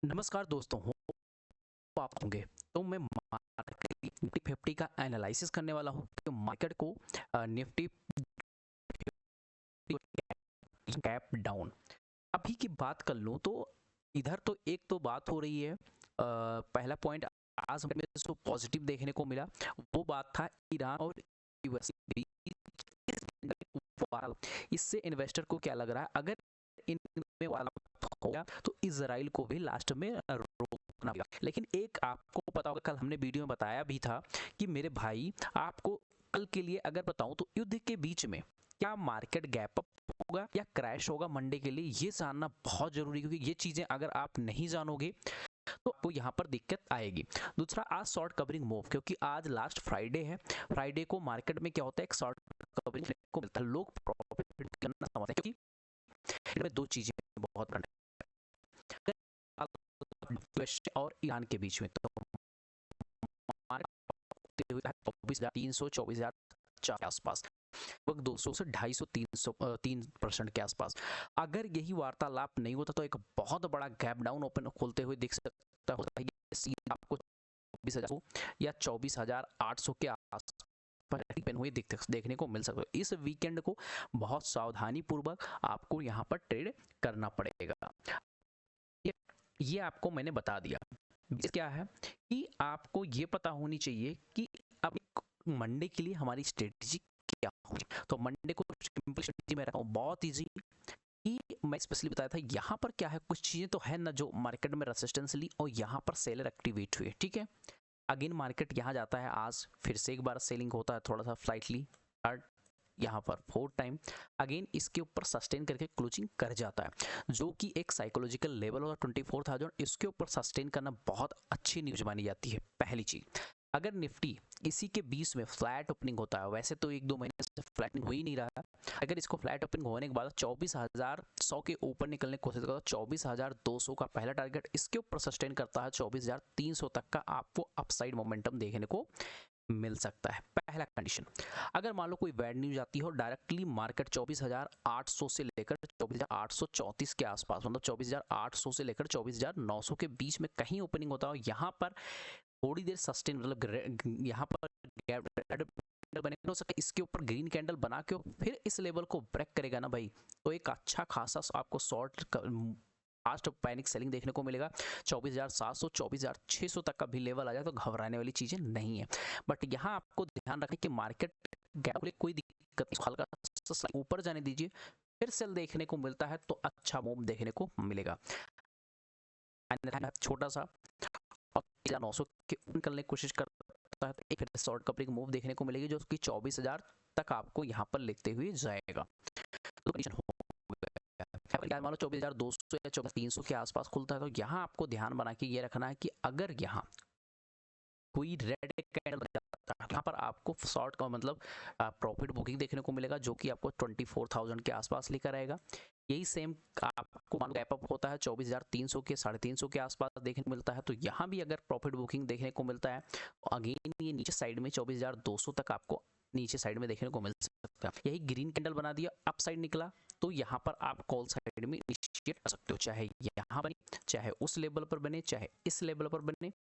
नमस्कार दोस्तों, हो आप होंगे। तो मैं मार्केट निफ्टी 50 का एनालिसिस करने वाला हूँ कि मार्केट को निफ्टी गैप डाउन अभी की बात कर लूँ तो इधर तो एक तो बात हो रही है। पहला पॉइंट आज में जो पॉजिटिव देखने को मिला वो बात था ईरान और यूएस के बीच वार। इससे इन्वेस्टर को क्या लग रहा है, अगर इनमें वार हो गया तो इजराइल को भी लास्ट में रोकना पड़ेगा। लेकिन एक आपको पता होगा, कल हमने वीडियो में बताया भी था कि मेरे भाई आपको कल के लिए अगर बताऊं तो युद्ध के बीच में क्या मार्केट गैप अप होगा या क्रैश होगा मंडे के लिए, ये जानना बहुत जरूरी है, क्योंकि ये चीजें अगर आप नहीं जानोगे तो आपको यहाँ पर दिक्कत आएगी। दूसरा, आज शॉर्ट कवरिंग मूव, क्योंकि आज लास्ट फ्राइडे है। फ्राइडे को मार्केट में क्या होता है, एक शॉर्ट कवरिंग को मिलता है, लोग प्रॉफिट करना समझते हैं, क्योंकि इनमें दो चीजें बहुत और ईरान के बीच में तो 24,300 24,000 के आसपास, लगभग 200 से 250 300 3% के आसपास। अगर यही वार्तालाप नहीं होता तो एक बहुत बड़ा गैप डाउन ओपन खोलते हुए दिख सकता होता है। आपको 24,000 या 24,800 के आसपास ओपन हुए देखने को मिल सकता है। इस वीकेंड को बहुत सावधानी पूर्वक आपको यहाँ पर ट्रेड करना पड़ेगा। ये आपको मैंने बता दिया। क्या है कि आपको ये पता होनी चाहिए कि अब मंडे के लिए हमारी स्ट्रेटजी क्या होगी। तो मंडे को सिंपल स्ट्रेटजी में रखा हूँ, बहुत इजी, कि मैं स्पेशली बताया था यहाँ पर क्या है, कुछ चीजें तो है ना जो मार्केट में रेसिस्टेंस ली और यहाँ पर सेलर एक्टिवेट हुए। ठीक है, अगेन मार्केट यहाँ जाता है, आज फिर से एक बार सेलिंग होता है, थोड़ा सा फ्लाइटली यहाँ पर 4 टाइम अगेन इसके ऊपर सस्टेन करके क्लोजिंग कर जाता है, जो कि एक साइकोलॉजिकल लेवल होता है 24,000। इसके ऊपर सस्टेन करना बहुत अच्छी न्यूज मानी जाती है। पहली चीज, अगर निफ्टी इसी के बीच में फ्लैट ओपनिंग होता है, वैसे तो 1-2 महीने से फ्लैटिंग हो ही नहीं रहा है, अगर इसको फ्लैट ओपनिंग होने के बाद 24,100 के ऊपर निकलने की कोशिश करता है, 24,200 का पहला टारगेट इसके ऊपर सस्टेन करता है, 24,300 तक का आपको अपसाइड मोमेंटम देखने को मिल सकता है। पहला कंडीशन, अगर मान लो कोई बैड न्यूज आती हो, डायरेक्टली मार्केट 24,800 से लेकर 24,834 के आसपास, मतलब 24,800 से लेकर 24,900 के बीच में कहीं ओपनिंग होता हो, यहाँ पर थोड़ी देर सस्टेन, मतलब यहाँ पर बने हो सके इसके ऊपर ग्रीन कैंडल बना के फिर इस लेवल को ब्रेक करेगा ना भाई, तो एक अच्छा खासा आपको शॉर्ट फास्ट पैनिक सेलिंग देखने को मिलेगा। 24,700 24,600 तक का भी लेवल आ जाए तो घबराने वाली चीजें नहीं है। बट यहाँ आपको ध्यान रखने कि मार्केट गैप कोई दिक्कत नहीं, हल्का सा ऊपर जाने दीजिए, फिर सेल देखने को मिलता है तो अच्छा मूव देखने को मिलेगा। छोटा सा 900 के निकलने की कोशिश करता है तो एक शॉर्ट कवरिंग मूव देखने को मिलेगी, जो कि 24,000 तक आपको यहाँ पर लेते हुए जाएगा। तो मान लो 24,200 या 24,300 के आसपास खुलता है, तो यहाँ आपको ध्यान बना के ये रखना है कि अगर यहाँ कोई रेड कैंडल जाता है, यहाँ पर आपको शॉर्ट का मतलब प्रॉफिट बुकिंग देखने को मिलेगा, जो कि आपको 24,000 के आसपास लेकर आएगा। यही सेम आपको मान लो गैप अप होता है 24,300 के 350 के आसपास देखने को मिलता है, तो यहाँ भी अगर प्रॉफिट बुकिंग देखने को मिलता है तो अगेन ये नीचे साइड में 24,200 तक आपको नीचे साइड में देखने को मिल सकता है। यही ग्रीन कैंडल बना दिया, अप साइड निकला, तो यहाँ पर आप कॉल साइड में इनिशिएट कर सकते हो, चाहे यहाँ बने, चाहे उस लेवल पर बने, चाहे इस लेवल पर बने,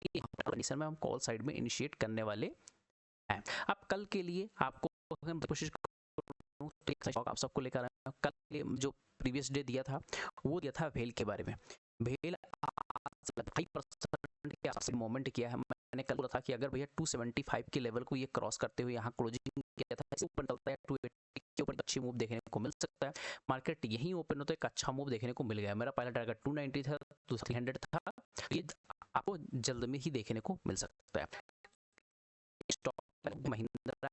कंडीशन में हम कॉल साइड में इनिशिएट करने वाले हैं। अब कल के लिए आपको कोशिश आप सबको लेकर आए, कल जो प्रीवियस डे दिया था वो दिया था वेल के बारे में। वेल 5% के आसपास मोमेंट किया है। मैंने कल बोला था कि अगर भैया 275 के लेवल को ये क्रॉस करते हुए यहाँ क्लोजिंग किया था, इसे ऊपर निकलता है 280 के ऊपर अच्छी मूव देखने को मिल सकता है। मार्केट यहीं ओपन होता है, एक अच्छा मूव देखने को मिल गया। मेरा पहला टारगेट 290 था, दूसरा 300 था, ये आपको जल्द में ही देखने को मिल सकता है। स्टॉक महिंद्रा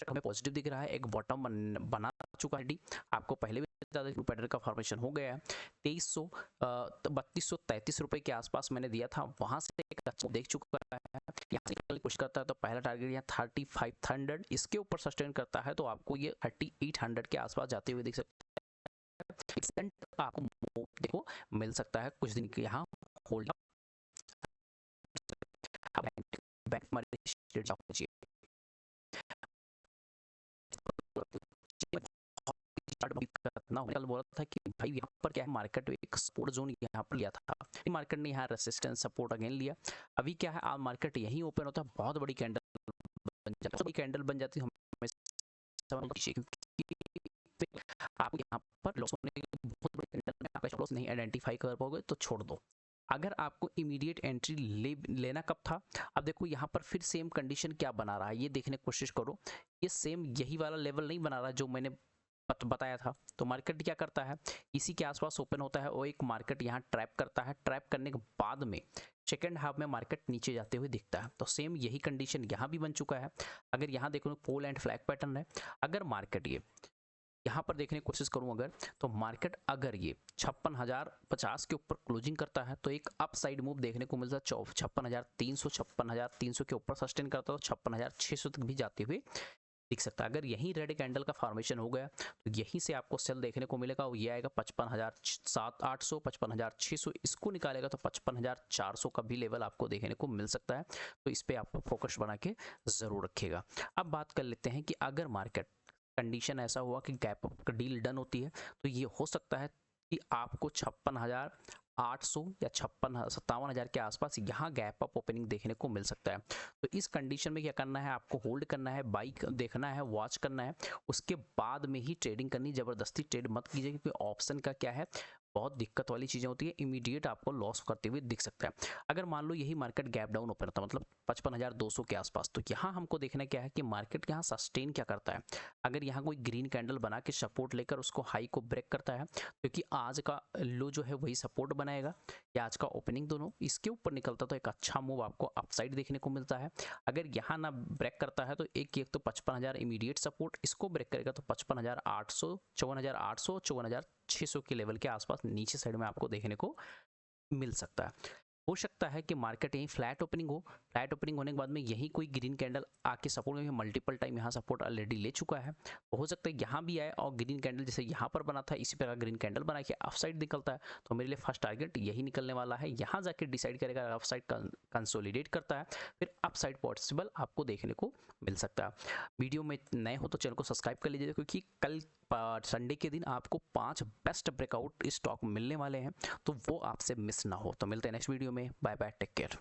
हमें पॉजिटिव दिख रहा है, एक बॉटम बना चुका है, आपको पहले भी पैटर्न का फॉर्मेशन हो गया है। 2300 3233 रुपए के आसपास मैंने दिया था, वहां से एक अच्छा देख चुका है। यहाँ से कोशिश करता है तो पहला टारगेट यहाँ 3500, इसके ऊपर सस्टेन करता है तो आपको ये 3800 के आसपास जाते हुए दिख सकता है। आपको देखो मिल सकता है कुछ दिन के यहाँ होल्ड बैंक चार्ट ना हो, कल बोला था कि भाई यहाँ पर क्या है, मार्केट एक सपोर्ट जोन यहाँ पर लिया था, मार्केट ने यहाँ रेसिस्टेंस सपोर्ट अगेन लिया। अभी क्या है, आज मार्केट यहीं ओपन होता है, बहुत बड़ी कैंडल बन जाती है, कैंडल बन जाती है आप यहाँ पर लॉस होने के बहुत बड़ी कैंडल में आपका लॉस नहीं आइडेंटिफाई कर पाओगे तो छोड़ दो। अगर आपको इमीडिएट एंट्री लेना कब था, अब देखो यहाँ पर फिर सेम कंडीशन क्या बना रहा है ये देखने की कोशिश करो। ये सेम यही वाला लेवल नहीं बना रहा जो मैंने बताया था। तो मार्केट क्या करता है, इसी के आसपास ओपन होता है और एक मार्केट यहाँ ट्रैप करता है, ट्रैप करने के बाद में सेकेंड हाफ में मार्केट नीचे जाते हुए दिखता है। तो सेम यही कंडीशन यहाँ भी बन चुका है। अगर यहाँ देखो पोल एंड फ्लैग पैटर्न है, अगर मार्केट ये यहाँ पर देखने की कोशिश करूं अगर, तो मार्केट अगर ये 56,050 के ऊपर क्लोजिंग करता है तो एक अप साइड मूव देखने को मिलता है। 56,300 के ऊपर सस्टेन करता है तो 56,600 तक भी जाते हुए दिख सकता है। अगर यही रेड कैंडल का फॉर्मेशन हो गया तो यहीं से आपको सेल देखने को मिलेगा, वो ये आएगा 55,800 55,600, इसको निकालेगा तो 55,400 का भी लेवल आपको देखने को मिल सकता है। तो इस पे आप फोकस बना के जरूर रखिएगा। अब बात कर लेते हैं कि अगर मार्केट कंडीशन ऐसा हुआ कि गैप अप डील डन होती है तो ये हो सकता है कि आपको 56,800 या 57,000 के आसपास यहाँ गैप अप ओपनिंग देखने को मिल सकता है। तो इस कंडीशन में क्या करना है, आपको होल्ड करना है, बाई देखना है, वॉच करना है, उसके बाद में ही ट्रेडिंग करनी। जबरदस्ती ट्रेड मत कीजिए क्योंकि ऑप्शन का क्या है, बहुत दिक्कत वाली चीजें होती है, इमीडिएट आपको लॉस करते हुए दिख सकता है। अगर मान लो यही मार्केट गैप डाउन ओपन होता है मतलब 55,200 के आसपास, तो यहाँ हमको देखना क्या है कि मार्केट यहाँ सस्टेन क्या करता है। अगर यहाँ कोई ग्रीन कैंडल बना के सपोर्ट लेकर उसको हाई को ब्रेक करता है, क्योंकि आज का लो जो है वही सपोर्ट बनाएगा या आज का ओपनिंग दोनों इसके ऊपर निकलता तो एक अच्छा मूव आपको अपसाइड देखने को मिलता है। अगर यहाँ ना ब्रेक करता है तो एक तो 55,000 इमीडिएट सपोर्ट, इसको ब्रेक करेगा तो 55,800 54,800 54,600 के लेवल के आसपास नीचे साइड में आपको देखने को मिल सकता है। हो सकता है कि मार्केट यहीं फ्लैट ओपनिंग हो, फ्लैट ओपनिंग होने के बाद में यही कोई ग्रीन कैंडल आके सपोर्ट में मल्टीपल टाइम यहाँ सपोर्ट ऑलरेडी ले चुका है, तो हो सकता है यहाँ भी आए और ग्रीन कैंडल जैसे यहाँ पर बना था इसी प्रकार ग्रीन कैंडल बना के अप साइड निकलता है। तो मेरे लिए फर्स्ट टारगेट यही निकलने वाला है, यहाँ जाके डिसाइड करेगा अप साइड कंसोलिडेट करता है फिर अप साइड पॉसिबल आपको देखने को मिल सकता है। वीडियो में नए हो तो चैनल को सब्सक्राइब कर लीजिए क्योंकि कल संडे के दिन आपको 5 बेस्ट ब्रेकआउट स्टॉक मिलने वाले हैं, तो वो आपसे मिस ना हो। तो मिलते हैं नेक्स्ट वीडियो में, बाय बाय, टेक केयर।